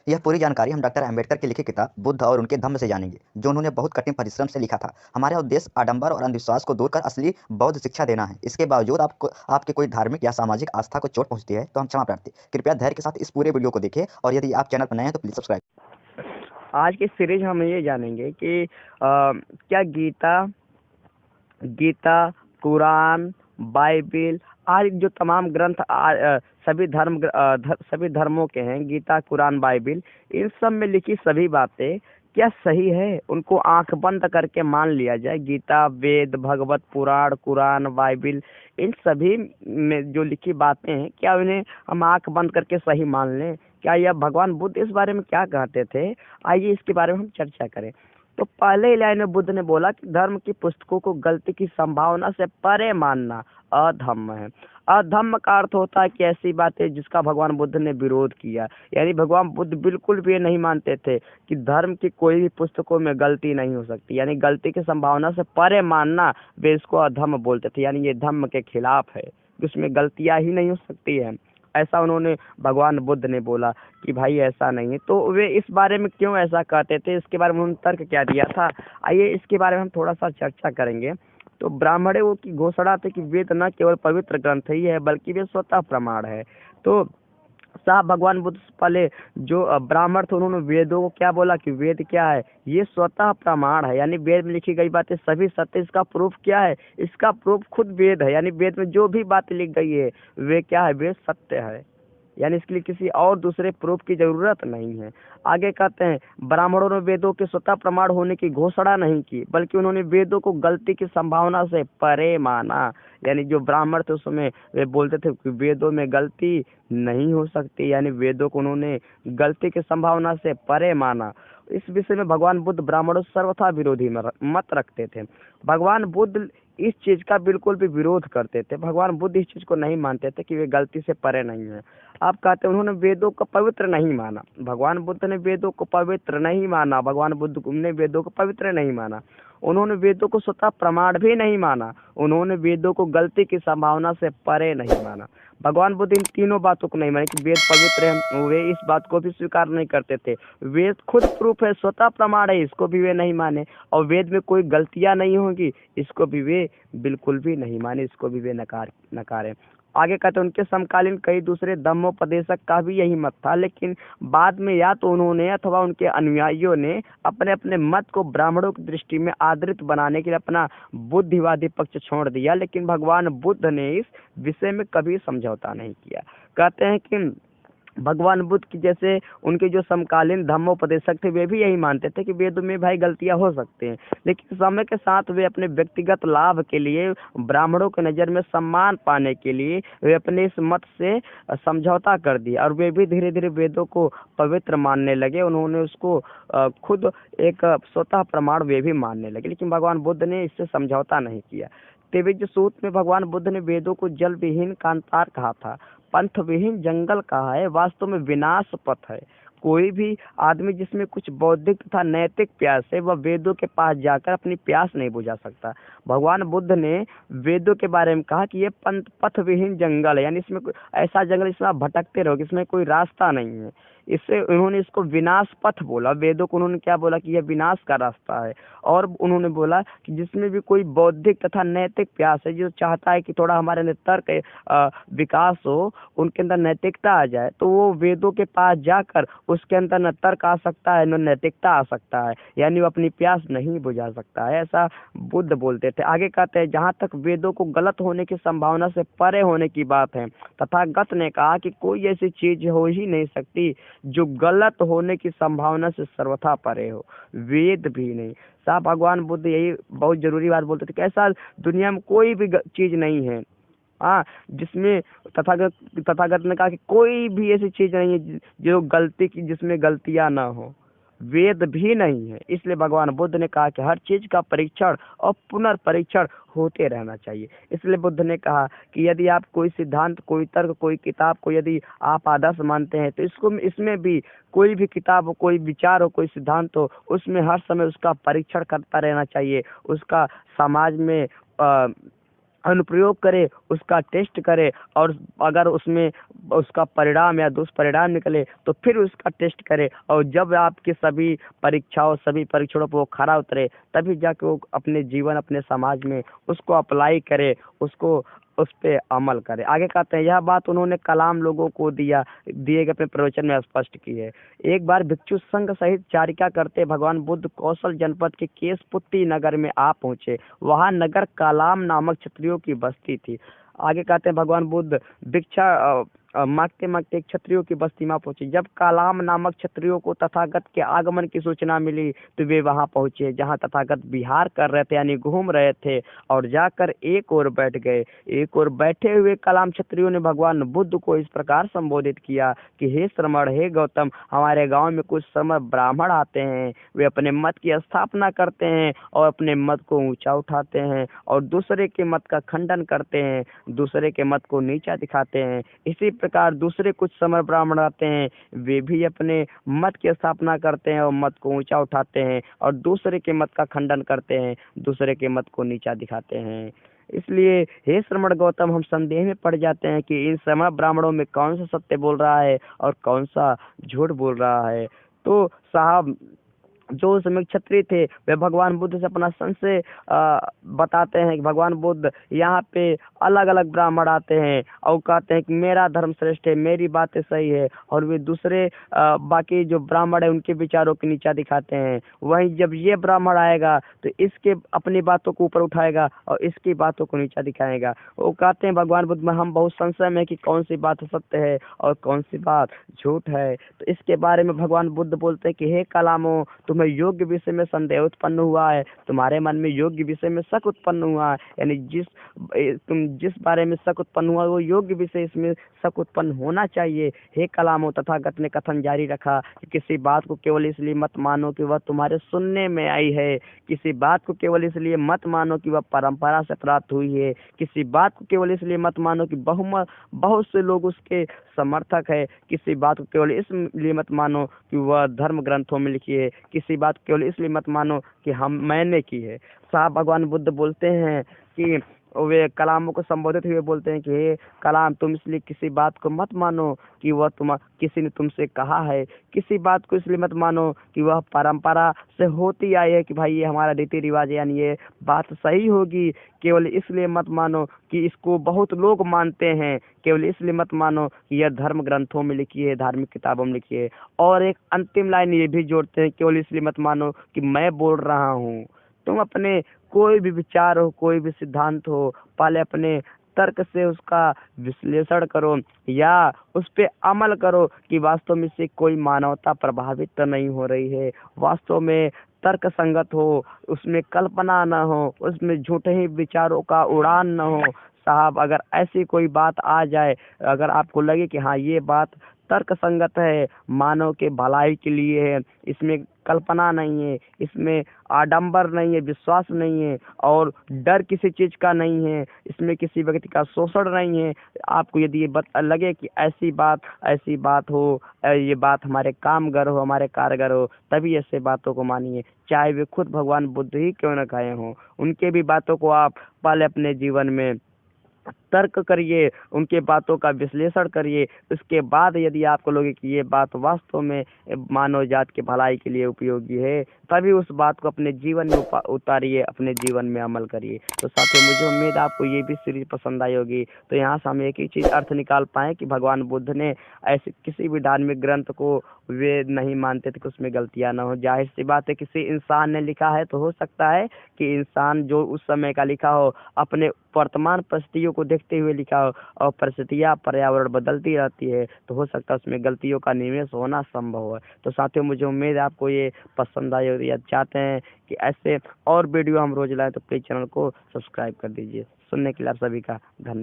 यह पूरी जानकारी हम डॉक्टर अम्बेडकर की लिखी किताब बुद्ध और उनके धम्म से जानेंगे, जो उन्होंने बहुत कठिन परिश्रम से लिखा था। हमारा उद्देश्य आडंबर और अंधविश्वास को दूर कर असली बौद्ध शिक्षा देना है। इसके बावजूद आपको आपके कोई धार्मिक या सामाजिक आस्था को चोट पहुंचती है तो हम क्षमा प्रार्थी। कृपया धैर्य के साथ इस पूरे वीडियो को देखें, और यदि आप चैनल पर नए हैं तो प्लीज सब्सक्राइब। आज की सीरीज हम ये जानेंगे कि क्या गीता गीता कुरान, बाइबिल आज जो तमाम ग्रंथ सभी धर्मों के हैं, गीता कुरान बाइबिल, इन सब में लिखी सभी बातें क्या सही है? उनको आंख बंद करके मान लिया जाए? गीता, वेद, भगवत पुराण, कुरान, बाइबिल, इन सभी में जो लिखी बातें हैं, क्या उन्हें हम आंख बंद करके सही मान लें? क्या यह भगवान बुद्ध इस बारे में क्या कहते थे? आइए इसके बारे में हम चर्चा करें। तो पहले ही लाइन में बुद्ध ने बोला कि धर्म की पुस्तकों को गलती की संभावना से परे मानना अधर्म है। अधर्म का अर्थ होता है कि ऐसी बातें जिसका भगवान बुद्ध ने विरोध किया। यानी भगवान बुद्ध बिल्कुल भी ये नहीं मानते थे कि धर्म की कोई भी पुस्तकों में गलती नहीं हो सकती, यानी गलती की संभावना से परे मानना, वे इसको अधर्म बोलते थे। यानी ये धर्म के खिलाफ है, उसमें गलतियां ही नहीं हो सकती है, ऐसा उन्होंने भगवान बुद्ध ने बोला कि भाई ऐसा नहीं है। तो वे इस बारे में क्यों ऐसा कहते थे, इसके बारे में उन्होंने तर्क क्या दिया था, आइए इसके बारे में हम थोड़ा सा चर्चा करेंगे। तो ब्राह्मणों की घोषणा थी कि वेद न केवल पवित्र ग्रंथ ही है बल्कि वे स्वतः प्रमाण है। तो साहब भगवान बुद्ध पहले जो ब्राह्मण थे, उन्होंने वेदों को क्या बोला कि वेद क्या है? ये स्वतः प्रमाण है, यानी वेद में लिखी गई बातें सभी सत्य। इसका प्रूफ क्या है? इसका प्रूफ खुद वेद है, यानी वेद में जो भी बातें लिख गई है वे क्या है? वे सत्य है, यानी इसके लिए किसी और दूसरे प्रूफ की जरूरत नहीं है। आगे कहते हैं, ब्राह्मणों ने वेदों के स्वतः प्रमाण होने की घोषणा नहीं की, बल्कि उन्होंने वेदों को गलती की संभावना से परे माना। यानी जो ब्राह्मण थे उस समय वे बोलते थे कि वेदों में गलती नहीं हो सकती, यानी वेदों को उन्होंने गलती की संभावना से परे माना। इस विषय में भगवान बुद्ध ब्राह्मणों से सर्वथा विरोधी मत रखते थे। भगवान बुद्ध इस चीज का बिल्कुल भी विरोध करते थे। भगवान बुद्ध इस चीज को नहीं मानते थे कि वे गलती से परे नहीं है। आप कहते हैं उन्होंने वेदों को पवित्र नहीं माना। भगवान बुद्ध ने वेदों को पवित्र नहीं माना, भगवान बुद्ध ने वेदों को पवित्र नहीं माना। उन्होंने वेदों को स्वतः प्रमाण भी नहीं माना, उन्होंने वेदों को गलती की संभावना से परे नहीं माना। भगवान बुद्ध इन तीनों बातों को नहीं माने कि वेद पवित्र है, वे इस बात को भी स्वीकार नहीं करते थे। वेद खुद प्रूफ है, स्वतः प्रमाण है, इसको भी वे नहीं माने। और वेद में कोई गलतियां नहीं होंगी, इसको भी वे बिल्कुल भी नहीं माने, इसको भी वे नकारे। आगे कहते हैं, उनके समकालीन कई दूसरे धम्मोपदेशक का भी यही मत था, लेकिन बाद में या तो उन्होंने अथवा उनके अनुयायियों ने अपने अपने मत को ब्राह्मणों की दृष्टि में आदृत बनाने के लिए अपना बुद्धिवादी पक्ष छोड़ दिया। लेकिन भगवान बुद्ध ने इस विषय में कभी समझौता नहीं किया। कहते हैं कि भगवान बुद्ध की जैसे उनके जो समकालीन धर्मोपदेशक थे वे भी यही मानते थे कि वेद में भाई गलतियां हो सकती हैं, लेकिन समय के साथ वे अपने व्यक्तिगत लाभ के लिए, ब्राह्मणों की नज़र में सम्मान पाने के लिए वे अपने इस मत से समझौता कर दिया, और वे भी धीरे धीरे वेदों को पवित्र मानने लगे। उन्होंने उसको खुद एक स्वतः प्रमाण वे भी मानने लगे, लेकिन भगवान बुद्ध ने इससे समझौता नहीं किया। तेविज्य सूत में भगवान बुद्ध ने वेदों को जल विहीन कांतार कहा था, पंथ विहीन जंगल कहा है, वास्तव में विनाश पथ है। कोई भी आदमी जिसमें कुछ बौद्धिक तथा नैतिक प्यास है, वह वेदों के पास जाकर अपनी प्यास नहीं बुझा सकता। भगवान बुद्ध ने वेदों के बारे में कहा कि ये पथ विहीन जंगल है, यानी इसमें ऐसा जंगल जिसमें आप भटकते रहोगे, इसमें कोई रास्ता नहीं है। इससे उन्होंने इसको विनाश पथ बोला। वेदों को उन्होंने क्या बोला कि यह विनाश का रास्ता है। और उन्होंने बोला कि जिसमें भी कोई बौद्धिक तथा नैतिक प्यास है, जो चाहता है कि थोड़ा हमारे अंदर तर्क विकास हो, उनके अंदर नैतिकता आ जाए, तो वो वेदों के पास जाकर उसके अंदर न तर्क आ सकता है न नैतिकता आ सकता है, यानी वो अपनी प्यास नहीं बुझा सकता है, ऐसा बुद्ध बोलते थे। आगे कहते हैं, जहाँ तक वेदों को गलत होने की संभावना से परे होने की बात है, तथागत ने कहा कि कोई ऐसी चीज हो ही नहीं सकती जो गलत होने की संभावना से सर्वथा परे हो, वेद भी नहीं। साहब भगवान बुद्ध यही बहुत जरूरी बात बोलते थे कि ऐसा दुनिया में कोई भी चीज नहीं है जिसमें तथागत ने कहा कि कोई भी ऐसी चीज नहीं है जो गलती की, जिसमें गलतियां ना हो, वेद भी नहीं है। इसलिए भगवान बुद्ध ने कहा कि हर चीज का परीक्षण और पुनर्परीक्षण होते रहना चाहिए। इसलिए बुद्ध ने कहा कि यदि आप कोई सिद्धांत, कोई तर्क, कोई किताब को यदि आप आदर्श मानते हैं, तो इसमें भी कोई भी किताब हो, कोई विचार हो, कोई सिद्धांत हो, उसमें हर समय उसका परीक्षण करता रहना चाहिए, उसका समाज में अनुप्रयोग करे, उसका टेस्ट करे, और अगर उसमें उसका परिणाम या दुष्परिणाम निकले तो फिर उसका टेस्ट करे, और जब आपके सभी परीक्षाओं सभी परीक्षणों पर वो खरा उतरे, तभी जाके वो अपने जीवन अपने समाज में उसको अप्लाई करे, उसको उस पे अमल करे। आगे कहते हैं, यह बात उन्होंने कलाम लोगों को दिए गए अपने प्रवचन में स्पष्ट की है। एक बार भिक्षु संघ सहित चारिका करते भगवान बुद्ध कौशल जनपद के केशपुट्टी नगर में आ पहुंचे। वहां नगर कालाम नामक क्षत्रियों की बस्ती थी। आगे कहते हैं, भगवान बुद्ध भिक्षा मांगते मांगते एक क्षत्रियों की बस्ती में पहुंचे। जब कालाम नामक क्षत्रियों को तथागत के आगमन की सूचना मिली तो वे वहां पहुंचे जहां तथागत विहार कर रहे थे, यानी घूम रहे थे, और जाकर एक ओर बैठ गए। एक ओर बैठे हुए कलाम क्षत्रियों ने भगवान बुद्ध को इस प्रकार संबोधित किया कि हे श्रमण, हे गौतम, हमारे गांव में कुछ श्रमण ब्राह्मण आते हैं। वे अपने मत की स्थापना करते हैं और अपने मत को ऊंचा उठाते हैं और दूसरे के मत का खंडन करते हैं, दूसरे के मत को नीचा दिखाते हैं। इसी प्रकार दूसरे कुछ समर ब्राह्मण आते हैं, वे भी अपने मत की स्थापना करते हैं और मत को ऊंचा उठाते हैं और दूसरे के मत का खंडन करते हैं, दूसरे के मत को नीचा दिखाते हैं। इसलिए हे श्रमण गौतम, हम संदेह में पड़ जाते हैं कि इन श्रमण ब्राह्मणों में कौन सा सत्य बोल रहा है और कौन सा झूठ बोल रहा है। तो साहब, जो उस समय क्षत्रिय थे वे भगवान बुद्ध से अपना संशय बताते हैं कि भगवान बुद्ध, यहाँ पे अलग अलग ब्राह्मण आते हैं और कहते हैं कि मेरा धर्म श्रेष्ठ है, मेरी बातें सही है, और वे दूसरे बाकी जो ब्राह्मण है उनके विचारों के नीचा दिखाते हैं। वहीं जब ये ब्राह्मण आएगा तो इसके अपनी बातों को ऊपर उठाएगा और इसकी बातों को नीचा दिखाएगा। वो कहते हैं भगवान बुद्ध में हम बहुत संशय में कि कौन सी बात सत्य है और कौन सी बात झूठ है। तो इसके बारे में भगवान बुद्ध बोलते हैं कि हे कलामो, तुम्हें योग्य विषय में संदेह उत्पन्न हुआ है, तुम्हारे मन में योग्य विषय में शक उत्पन्न हुआ है, यानी तुम जिस बारे में शक उत्पन्न हुआ वो योग्य विषय इसमें शक उत्पन्न होना चाहिए। हे कलामो, तथागत ने कथन जारी रखा कि किसी बात को केवल इसलिए मत मानो कि वह तुम्हारे सुनने में आई है, किसी बात को केवल इसलिए मत मानो कि वह परंपरा से प्राप्त हुई है, किसी बात को केवल इसलिए मत मानो कि बहुत से लोग उसके समर्थक है, किसी बात को केवल इसलिए मत मानो कि वह धर्म ग्रंथों में लिखी है, किसी बात को केवल इसलिए मत मानो कि मैंने की है। साहब, भगवान बुद्ध बोलते हैं कि वे कलामों को संबोधित हुए बोलते हैं कि हे कलाम, तुम इसलिए किसी बात को मत मानो कि वह किसी ने तुमसे कहा है, किसी बात को इसलिए मत मानो कि वह परंपरा से होती आई है कि भाई ये हमारा रीति रिवाज है, यानी ये बात सही होगी। केवल इसलिए मत मानो कि इसको बहुत लोग मानते हैं, केवल इसलिए मत मानो कि यह धर्म ग्रंथों में लिखी है, धार्मिक किताबों में लिखी है। और एक अंतिम लाइन ये भी जोड़ते हैं, केवल इसलिए मत मानो कि मैं बोल रहा हूँ। तुम अपने कोई भी विचार हो, कोई भी सिद्धांत हो, पहले अपने तर्क से उसका विश्लेषण करो या उस पे अमल करो कि वास्तव में इससे कोई मानवता प्रभावित तो नहीं हो रही है, वास्तव में तर्क संगत हो, उसमें कल्पना न हो, उसमें झूठे ही विचारों का उड़ान न हो। साहब, अगर ऐसी कोई बात आ जाए, अगर आपको लगे कि हाँ ये बात तर्क संगत है, मानव के भलाई के लिए है, इसमें कल्पना नहीं है, इसमें आडंबर नहीं है, विश्वास नहीं है और डर किसी चीज का नहीं है, इसमें किसी व्यक्ति का शोषण नहीं है, आपको यदि ये लगे कि ऐसी बात हो, ये बात हमारे कामगर हो, हमारे कारगर हो, तभी ऐसे बातों को मानिए, चाहे वे खुद भगवान बुद्ध ही क्यों न कहे हों। उनके भी बातों को आप पहले अपने जीवन में तर्क करिए, उनके बातों का विश्लेषण करिए। उसके बाद यदि आपको लगे कि ये बात वास्तव में मानव जात के भलाई के लिए उपयोगी है, तभी उस बात को अपने जीवन में उतारिए, अपने जीवन में अमल करिए। तो साथियों, मुझे उम्मीद आपको ये भी सीरीज पसंद आई होगी। तो यहाँ से हम एक ही चीज अर्थ निकाल पाए कि भगवान बुद्ध ने ऐसे किसी भी धार्मिक ग्रंथ को वे नहीं मानते थे कि उसमें गलतियां न हो। जाहिर सी बात है, किसी इंसान ने लिखा है तो हो सकता है कि इंसान जो उस समय का लिखा हो अपने वर्तमान परिस्थितियों को देखते हुए लिखा हो, और परिस्थितियां पर्यावरण बदलती रहती है तो हो सकता है उसमें गलतियों का निवेश होना संभव है। तो साथियों, मुझे उम्मीद है आपको ये पसंद आई होगी। चाहते हैं कि ऐसे और वीडियो हम रोज लाएं तो प्लीज चैनल को सब्सक्राइब कर दीजिए। सुनने के लिए आप सभी का धन्यवाद।